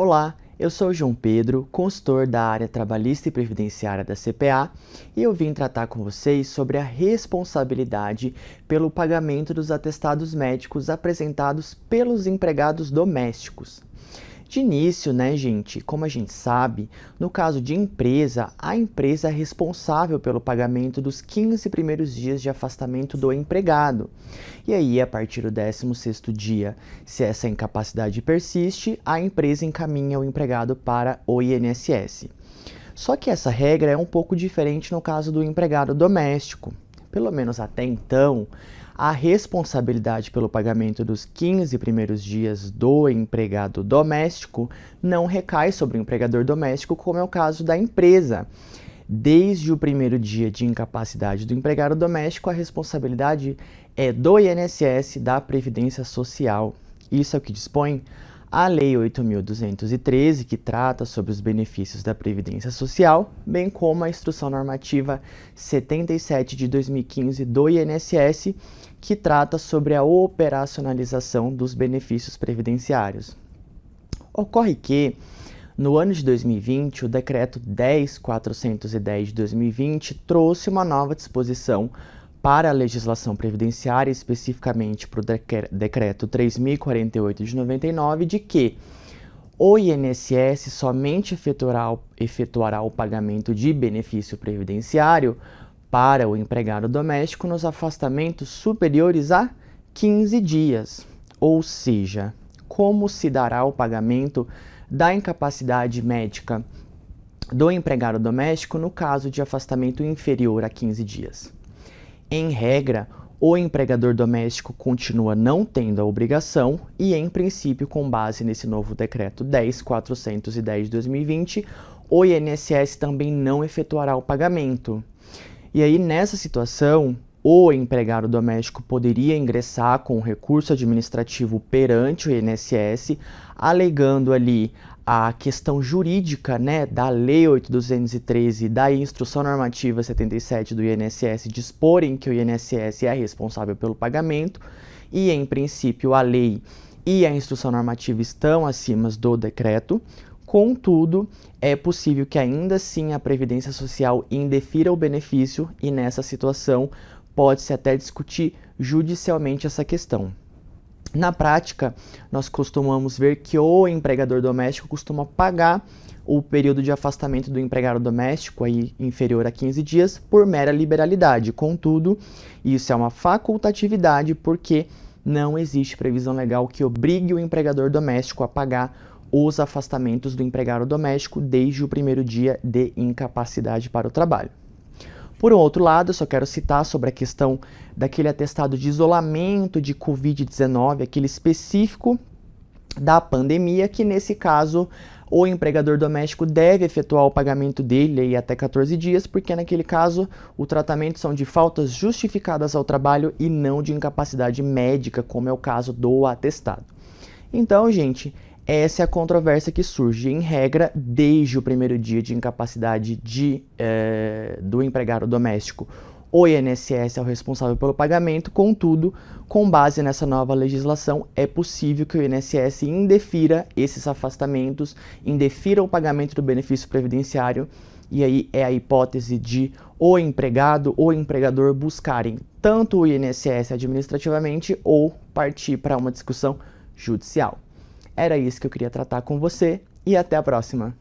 Olá, eu sou o João Pedro, consultor da área trabalhista e previdenciária da CPA, e eu vim tratar com vocês sobre a responsabilidade pelo pagamento dos atestados médicos apresentados pelos empregados domésticos. De início, gente, como a gente sabe, no caso de empresa, a empresa é responsável pelo pagamento dos 15 primeiros dias de afastamento do empregado. E aí, a partir do 16º dia, se essa incapacidade persiste, a empresa encaminha o empregado para o INSS. Só que essa regra é um pouco diferente no caso do empregado doméstico. Pelo menos até então, a responsabilidade pelo pagamento dos 15 primeiros dias do empregado doméstico não recai sobre o empregador doméstico, como é o caso da empresa. Desde o primeiro dia de incapacidade do empregado doméstico, a responsabilidade é do INSS, da Previdência Social. Isso é o que dispõe a Lei 8.213, que trata sobre os benefícios da Previdência Social, bem como a Instrução Normativa 77 de 2015 do INSS, que trata sobre a operacionalização dos benefícios previdenciários. Ocorre que, no ano de 2020, o Decreto 10.410 de 2020 trouxe uma nova disposição para a legislação previdenciária, especificamente para o Decreto 3.048 de 99, de que o INSS somente efetuará o pagamento de benefício previdenciário para o empregado doméstico nos afastamentos superiores a 15 dias. Ou seja, como se dará o pagamento da incapacidade médica do empregado doméstico no caso de afastamento inferior a 15 dias? Em regra, o empregador doméstico continua não tendo a obrigação e, em princípio, com base nesse novo Decreto 10.410 de 2020, o INSS também não efetuará o pagamento. E aí, nessa situação, o empregado doméstico poderia ingressar com recurso administrativo perante o INSS, alegando ali a questão jurídica, da Lei 8.213 e da Instrução Normativa 77 do INSS disporem que o INSS é responsável pelo pagamento e, em princípio, a lei e a Instrução Normativa estão acima do decreto. Contudo, é possível que ainda assim a Previdência Social indefira o benefício e, nessa situação, pode-se até discutir judicialmente essa questão. Na prática, nós costumamos ver que o empregador doméstico costuma pagar o período de afastamento do empregado doméstico, aí inferior a 15 dias, por mera liberalidade. Contudo, isso é uma facultatividade porque não existe previsão legal que obrigue o empregador doméstico a pagar os afastamentos do empregado doméstico desde o primeiro dia de incapacidade para o trabalho. Por outro lado, eu só quero citar sobre a questão daquele atestado de isolamento de Covid-19, aquele específico da pandemia, que nesse caso o empregador doméstico deve efetuar o pagamento dele aí até 14 dias, porque naquele caso o tratamento são de faltas justificadas ao trabalho e não de incapacidade médica, como é o caso do atestado. Então, gente, essa é a controvérsia que surge. Em regra, desde o primeiro dia de incapacidade do empregado doméstico, o INSS é o responsável pelo pagamento. Contudo, com base nessa nova legislação, é possível que o INSS indefira esses afastamentos, indefira o pagamento do benefício previdenciário, e aí é a hipótese de o empregado ou empregador buscarem tanto o INSS administrativamente ou partir para uma discussão judicial. Era isso que eu queria tratar com você e até a próxima!